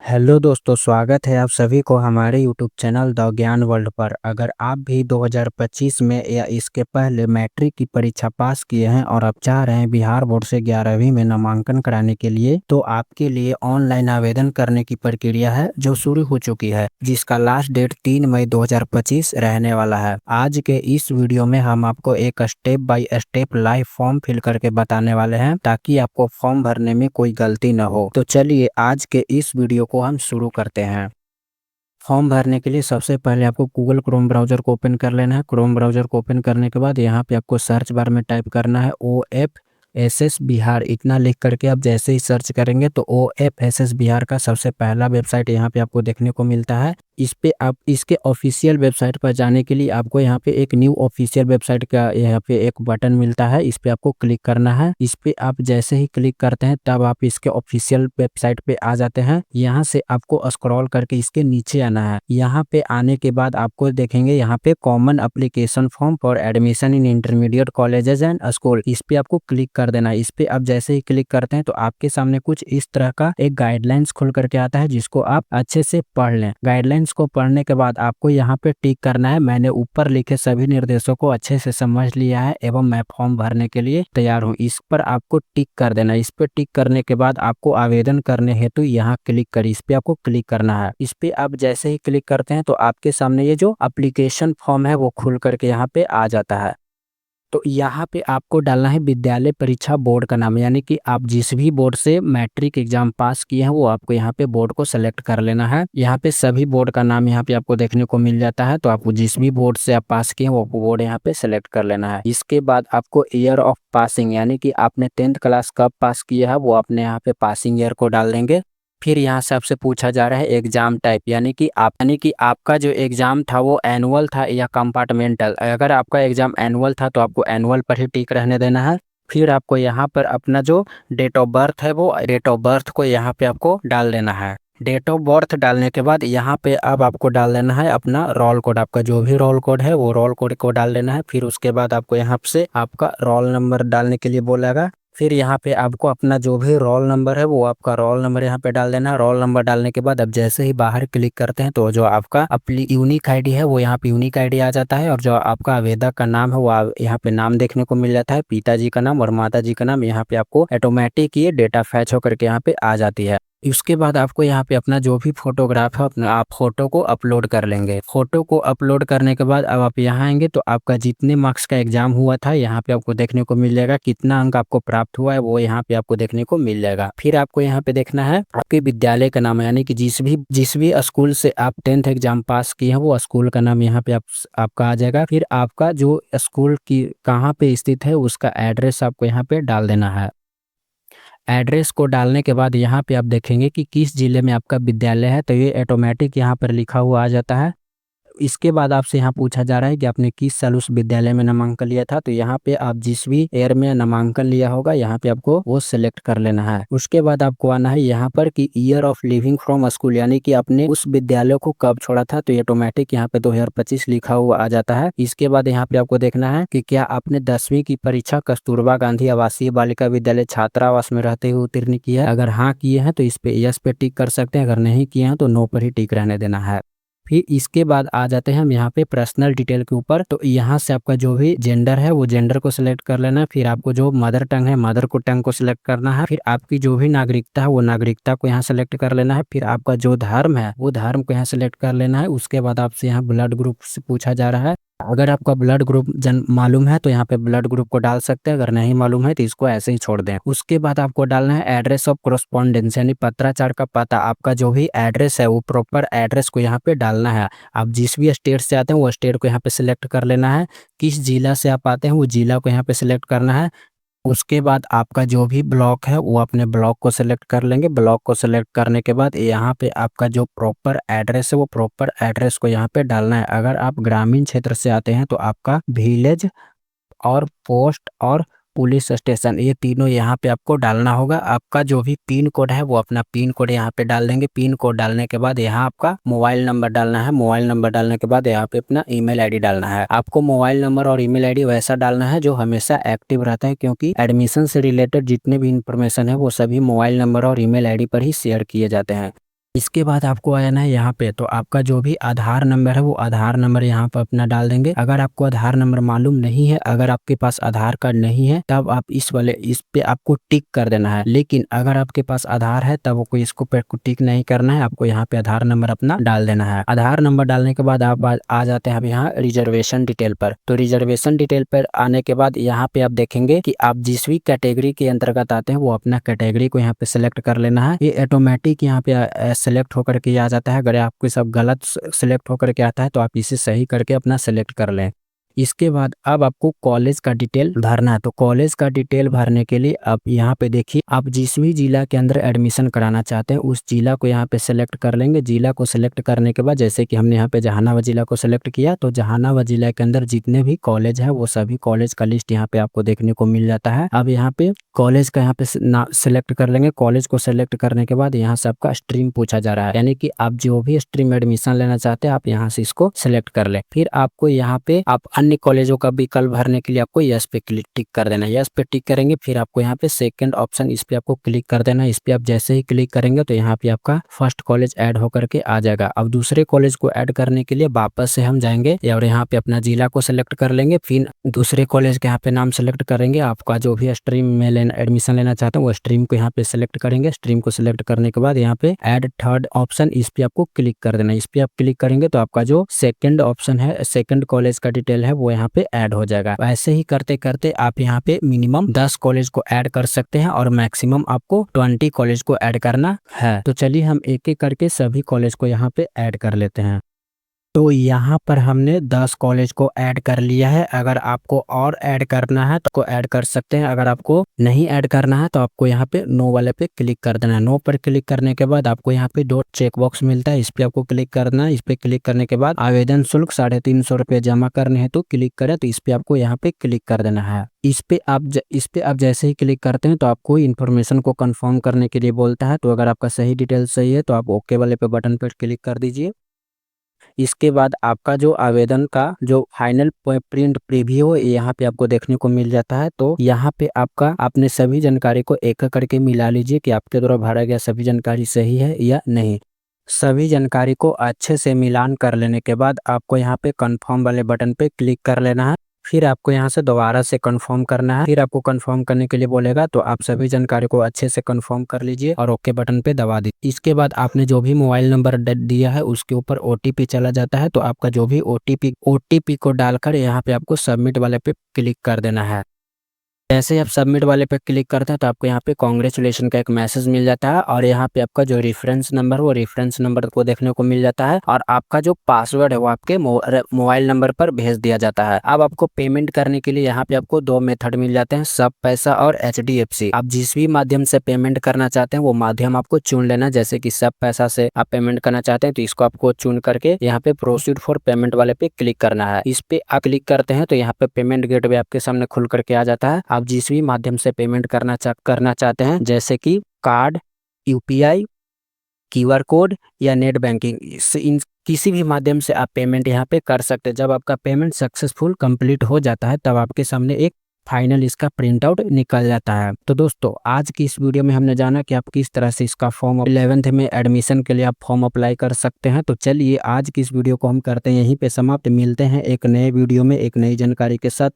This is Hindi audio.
हेलो दोस्तों, स्वागत है आप सभी को हमारे यूट्यूब चैनल द ज्ञान वर्ल्ड पर। अगर आप भी 2025 में या इसके पहले मैट्रिक की परीक्षा पास किए हैं और आप चाह रहे हैं बिहार बोर्ड से 11वीं में नामांकन कराने के लिए, तो आपके लिए ऑनलाइन आवेदन करने की प्रक्रिया है जो शुरू हो चुकी है, जिसका लास्ट डेट 3 मई 2025 रहने वाला है। आज के इस वीडियो में हम आपको एक step by step live form fill करके बताने वाले हैं, ताकि आपको फॉर्म भरने में कोई गलती न हो। तो चलिए आज के इस वीडियो को हम शुरू करते हैं। फॉर्म भरने के लिए सबसे पहले आपको गूगल क्रोम ब्राउज़र को ओपन कर लेना है। क्रोम ब्राउज़र को ओपन करने के बाद यहाँ पे आपको सर्च बार में टाइप करना है OFSS बिहार। इतना लिख करके आप जैसे ही सर्च करेंगे तो OFSS बिहार का सबसे पहला वेबसाइट यहाँ पे आपको देखने को मिलता है। इस पे आप इसके ऑफिशियल वेबसाइट पर जाने के लिए आपको यहाँ पे एक न्यू ऑफिशियल वेबसाइट का यहाँ पे एक बटन मिलता है, इस पे आपको क्लिक करना है। इस पे आप जैसे ही क्लिक करते हैं तब आप इसके ऑफिशियल वेबसाइट पे आ जाते हैं। यहाँ से आपको स्क्रॉल करके इसके नीचे आना है। यहाँ पे आने के बाद आपको देखेंगे यहाँ पे common application form for admission in intermediate colleges and school, इस पे आपको क्लिक कर देना है। इस पे आप जैसे ही क्लिक करते हैं तो आपके सामने कुछ इस तरह का एक गाइडलाइंस खुल करके आता है, जिसको आप अच्छे से पढ़ लें। गाइडलाइंस को पढ़ने के बाद आपको यहाँ पे टिक करना है, मैंने ऊपर लिखे सभी निर्देशों को अच्छे से समझ लिया है एवं मैं फॉर्म भरने के लिए तैयार हूँ। इस पर आपको टिक कर देना है। इस पे टिक करने के बाद आपको आवेदन करने हेतु यहाँ क्लिक करिए, इस पे आपको क्लिक करना है। इस पे आप जैसे ही क्लिक करते हैं तो आपके सामने ये जो एप्लीकेशन फॉर्म है वो खुल करके यहाँ पे आ जाता है। तो यहाँ पे आपको डालना है विद्यालय परीक्षा बोर्ड का नाम, यानी कि आप जिस भी बोर्ड से मैट्रिक एग्जाम पास किए हैं वो आपको यहाँ पे बोर्ड को सेलेक्ट कर लेना है। यहाँ पे सभी बोर्ड का नाम यहाँ पे आपको देखने को मिल जाता है, तो आपको जिस भी बोर्ड से आप पास किए हैं वो बोर्ड यहाँ पे सेलेक्ट कर लेना है। इसके बाद आपको ईयर ऑफ पासिंग, यानी कि आपने 10th क्लास कब पास किया है वो अपने यहाँ पे पासिंग ईयर को डाल देंगे। फिर यहाँ से आपसे पूछा जा रहा है एग्जाम टाइप, यानी कि आपका जो एग्जाम था वो एनुअल था या कंपार्टमेंटल। अगर आपका एग्जाम एनुअल था तो आपको एनुअल पर ही टिक रहने देना है। फिर आपको यहाँ पर अपना जो डेट ऑफ बर्थ है वो डेट ऑफ बर्थ को यहाँ पे आपको डाल देना है। डेट ऑफ बर्थ डालने के बाद यहाँ पे अब आपको डाल देना है अपना रोल कोड, आपका जो भी रोल कोड है वो रोल कोड को डाल देना है। फिर उसके बाद आपको यहाँ से आपका रोल नंबर डालने के लिए बोलेगा। फिर यहाँ पे आपको अपना जो भी रोल नंबर है वो आपका रोल नंबर यहाँ पे डाल देना है। रोल नंबर डालने के बाद अब जैसे ही बाहर क्लिक करते हैं तो जो आपका अपनी यूनिक आईडी है वो यहाँ पे यूनिक आईडी आ जाता है, और जो आपका आवेदक का नाम है वो यहाँ पे नाम देखने को मिल जाता है। पिताजी का नाम और माताजी का नाम यहाँ पे आपको ऑटोमेटिक ये डेटा फैच होकर के यहाँ पे आ जाती है। उसके बाद आपको यहाँ पे अपना जो भी फोटोग्राफ है अपना आप फोटो को अपलोड कर लेंगे। फोटो को अपलोड करने के बाद अब आप यहाँ आएंगे तो आपका जितने मार्क्स का एग्जाम हुआ था यहाँ पे आपको देखने को मिल जाएगा, कितना अंक आपको प्राप्त हुआ है वो यहाँ पे आपको देखने को मिल जाएगा। फिर आपको यहाँ पे देखना है आपके विद्यालय का नाम, यानी कि जिस भी स्कूल से आप 10th एग्जाम पास किए हैं वो स्कूल का नाम यहाँ पे आपका आ जाएगा। फिर आपका जो स्कूल की कहाँ पे स्थित है उसका एड्रेस आपको यहाँ पे डाल देना है। एड्रेस को डालने के बाद यहाँ पे आप देखेंगे कि किस जिले में आपका विद्यालय है, तो ये ऑटोमेटिक यहाँ पर लिखा हुआ आ जाता है। इसके बाद आपसे यहाँ पूछा जा रहा है कि आपने किस साल उस विद्यालय में नामांकन लिया था, तो यहाँ पे आप जिस भी ईयर में नामांकन लिया होगा यहाँ पे आपको वो सिलेक्ट कर लेना है। उसके बाद आपको आना है यहाँ पर कि year of living from school, यानी कि आपने उस विद्यालय को कब छोड़ा था, तो ये ऑटोमेटिक यहाँ पे 2025 लिखा हुआ आ जाता है। इसके बाद यहाँ पे आपको देखना है कि क्या आपने 10वीं की परीक्षा कस्तूरबा गांधी आवासीय बालिका विद्यालय छात्रावास में रहते हुए उत्तीर्ण किया है। अगर हाँ किए हैं तो इस पे यस पे टिक कर सकते हैं, अगर नहीं किए हैं तो नो पर ही टिक रहने देना है। फिर इसके बाद आ जाते हैं हम यहाँ पे पर्सनल डिटेल के ऊपर। तो यहाँ से आपका जो भी जेंडर है वो जेंडर को सिलेक्ट कर लेना है। फिर आपको जो मदर टंग है मदर को टंग को सिलेक्ट करना है। फिर आपकी जो भी नागरिकता है वो नागरिकता को यहाँ सेलेक्ट कर लेना है। फिर आपका जो धर्म है वो धर्म को यहाँ सेलेक्ट कर लेना है। उसके बाद आपसे यहाँ ब्लड ग्रुप से पूछा जा रहा है। अगर आपका ब्लड ग्रुप मालूम है तो यहाँ पे ब्लड ग्रुप को डाल सकते हैं, अगर नहीं मालूम है तो इसको ऐसे ही छोड़ दें। उसके बाद आपको डालना है एड्रेस ऑफ कोरस्पॉन्डेंस, यानी पत्राचार का पता। आपका जो भी एड्रेस है वो प्रॉपर एड्रेस को यहाँ पे डालना है। आप जिस भी स्टेट से आते हैं वो स्टेट को यहाँ पे सिलेक्ट कर लेना है। किस जिला से आप आते हैं वो जिला को यहाँ पे सिलेक्ट करना है। उसके बाद आपका जो भी ब्लॉक है वो अपने ब्लॉक को सिलेक्ट कर लेंगे। ब्लॉक को सिलेक्ट करने के बाद यहाँ पे आपका जो प्रॉपर एड्रेस है वो प्रॉपर एड्रेस को यहाँ पे डालना है। अगर आप ग्रामीण क्षेत्र से आते हैं तो आपका विलेज और पोस्ट और पुलिस स्टेशन ये तीनों यहाँ पे आपको डालना होगा। आपका जो भी पिन कोड है वो अपना पिन कोड यहाँ पे डाल देंगे। पिन कोड डालने के बाद यहाँ आपका मोबाइल नंबर डालना है। मोबाइल नंबर डालने के बाद यहाँ पे अपना ईमेल आईडी डालना है। आपको मोबाइल नंबर और ईमेल आईडी वैसा डालना है जो हमेशा एक्टिव रहता है, क्योंकि एडमिशन से रिलेटेड जितने भी इंफॉर्मेशन है वो सभी मोबाइल नंबर और ईमेल आईडी पर ही शेयर किए जाते हैं। इसके बाद आपको आ जाना है यहाँ पे, तो आपका जो भी आधार नंबर है वो आधार नंबर यहाँ पर अपना डाल देंगे। अगर आपको आधार नंबर मालूम नहीं है, अगर आपके पास आधार कार्ड नहीं है, तब आप इस पे आपको टिक कर देना है। लेकिन अगर आपके पास आधार है तब कोई इसको पे टिक नहीं करना है, आपको यहाँ पे आधार नंबर अपना डाल देना है। आधार नंबर डालने के बाद आप आ जाते हैं अब यहाँ रिजर्वेशन डिटेल पर। तो रिजर्वेशन डिटेल पर आने के बाद यहाँ पे आप देखेंगे कि आप जिस भी कैटेगरी के अंतर्गत आते हैं वो अपना कैटेगरी को यहाँ पे सिलेक्ट कर लेना है। ये ऑटोमेटिक यहाँ पे सेलेक्ट होकर के आ जाता है। अगर आपको सब गलत सेलेक्ट होकर के आता है तो आप इसे सही करके अपना सेलेक्ट कर लें। इसके बाद अब आपको कॉलेज का डिटेल भरना है। तो कॉलेज का डिटेल भरने के लिए आप यहाँ पे देखिए, आप जिस भी जिला के अंदर एडमिशन कराना चाहते हैं उस जिला को यहाँ पे सेलेक्ट कर लेंगे। जिला को सेलेक्ट करने के बाद जैसे कि हमने यहाँ पे जहानाबाद जिला को सेलेक्ट किया, तो जहानाबाद जिला के अंदर जितने भी कॉलेज है वो सभी कॉलेज का लिस्ट यहाँ पे आपको देखने को मिल जाता है। अब यहाँ पे कॉलेज का यहाँ पे सेलेक्ट कर लेंगे। कॉलेज को सेलेक्ट करने के बाद यहाँ से आपका स्ट्रीम पूछा जा रहा है, यानी कि आप जो भी स्ट्रीम में एडमिशन लेना चाहते हैं आप यहाँ से इसको सेलेक्ट कर ले। फिर आपको यहाँ पे आप अन्य कॉलेजों का विकल्प भरने के लिए आपको यस पे टिक कर देना है। यस पे टिक करेंगे, फिर आपको यहाँ पे सेकंड ऑप्शन इस पे आपको क्लिक कर देना है। इस पे आप जैसे ही क्लिक करेंगे तो यहाँ पे आपका फर्स्ट कॉलेज ऐड होकर के आ जाएगा। अब दूसरे कॉलेज को ऐड करने के लिए वापस से हम जाएंगे और यहाँ पे अपना जिला को सिलेक्ट कर लेंगे। फिर दूसरे कॉलेज के यहाँ पे नाम सेलेक्ट करेंगे। आपका जो भी स्ट्रीम में एडमिशन लेना चाहते हैं वो स्ट्रीम को यहाँ पे सिलेक्ट करेंगे। स्ट्रीम को सिलेक्ट करने के बाद यहाँ पे ऐड थर्ड ऑप्शन इस पे आपको क्लिक कर देना है। इस पे आप क्लिक करेंगे तो आपका जो सेकंड ऑप्शन है, सेकंड कॉलेज का डिटेल है वो यहाँ पे ऐड हो जाएगा। ऐसे ही करते करते आप यहाँ पे मिनिमम 10 कॉलेज को ऐड कर सकते हैं और मैक्सिमम आपको 20 कॉलेज को ऐड करना है। तो चलिए हम एक एक करके सभी कॉलेज को यहाँ पे ऐड कर लेते हैं। तो यहाँ पर हमने 10 कॉलेज को ऐड कर लिया है। अगर आपको और ऐड करना है तो ऐड कर सकते हैं। अगर आपको नहीं ऐड करना है तो आपको यहाँ पे नो वाले पे क्लिक कर देना है। नो पर क्लिक करने के बाद आपको यहाँ पे दो चेक बॉक्स मिलता है, इस पे आपको क्लिक करना है। इस पे क्लिक करने के बाद आवेदन शुल्क 350 रुपये जमा करने हैं तो क्लिक करें, तो इस पे आपको यहाँ पे क्लिक कर देना है। इस पे आप जैसे ही क्लिक करते हैं तो आपको इन्फॉर्मेशन को कंफर्म करने के लिए बोलता है। तो अगर आपका सही डिटेल सही है तो आप ओके वाले पे बटन पर क्लिक कर दीजिए। इसके बाद आपका जो आवेदन का जो फाइनल प्रिंट प्रीव्यू है यहाँ पे आपको देखने को मिल जाता है। तो यहाँ पे आपका आपने सभी जानकारी को एक करके मिला लीजिए कि आपके द्वारा भरा गया सभी जानकारी सही है या नहीं। सभी जानकारी को अच्छे से मिलान कर लेने के बाद आपको यहाँ पे कंफर्म वाले बटन पे क्लिक कर लेना है। फिर आपको यहाँ से दोबारा से कंफर्म करना है। फिर आपको कंफर्म करने के लिए बोलेगा, तो आप सभी जानकारी को अच्छे से कंफर्म कर लीजिए और ओके बटन पे दबा दीजिए। इसके बाद आपने जो भी मोबाइल नंबर दिया है उसके ऊपर ओटीपी चला जाता है। तो आपका जो भी ओटीपी को डालकर यहाँ पे आपको सबमिट वाले पे क्लिक कर देना है। जैसे ही आप सबमिट वाले पे क्लिक करते हैं तो आपको यहाँ पे कांग्रेचुलेशन का एक मैसेज मिल जाता है और यहाँ पे आपका जो रेफरेंस नंबर वो रेफरेंस नंबर को देखने को मिल जाता है और आपका जो पासवर्ड है वो आपके मोबाइल नंबर पर भेज दिया जाता है। अब आपको पेमेंट करने के लिए यहाँ पे आपको दो मेथड मिल जाते हैं, सब पैसा और HDFC। आप जिस भी माध्यम से पेमेंट करना चाहते हैं वो माध्यम आपको चुन लेना। जैसे कि सब पैसा से आप पेमेंट करना चाहते हैं तो इसको आपको चुन करके यहाँ पे प्रोसीड फॉर पेमेंट वाले पे क्लिक करना है। इस पे आप क्लिक करते हैं तो यहाँ पे पेमेंट गेटवे आपके सामने खुल करके आ जाता है। आप जिस भी माध्यम से पेमेंट करना चाहते हैं जैसे कि कार्ड, UPI, QR कोड या नेट बैंकिंग, इन किसी भी माध्यम से आप पेमेंट यहाँ पे कर सकते हैं। जब आपका पेमेंट सक्सेसफुल कंप्लीट हो जाता है तब आपके सामने एक फाइनल इसका प्रिंट आउट निकल जाता है। तो दोस्तों आज की इस वीडियो में हमने जाना कि आप किस तरह से इसका फॉर्म 11th में एडमिशन के लिए आप फॉर्म अप्लाई कर सकते हैं। तो चलिए आज की इस वीडियो को हम करते हैं यहीं पे समाप्त। मिलते हैं एक नए वीडियो में एक नई जानकारी के साथ।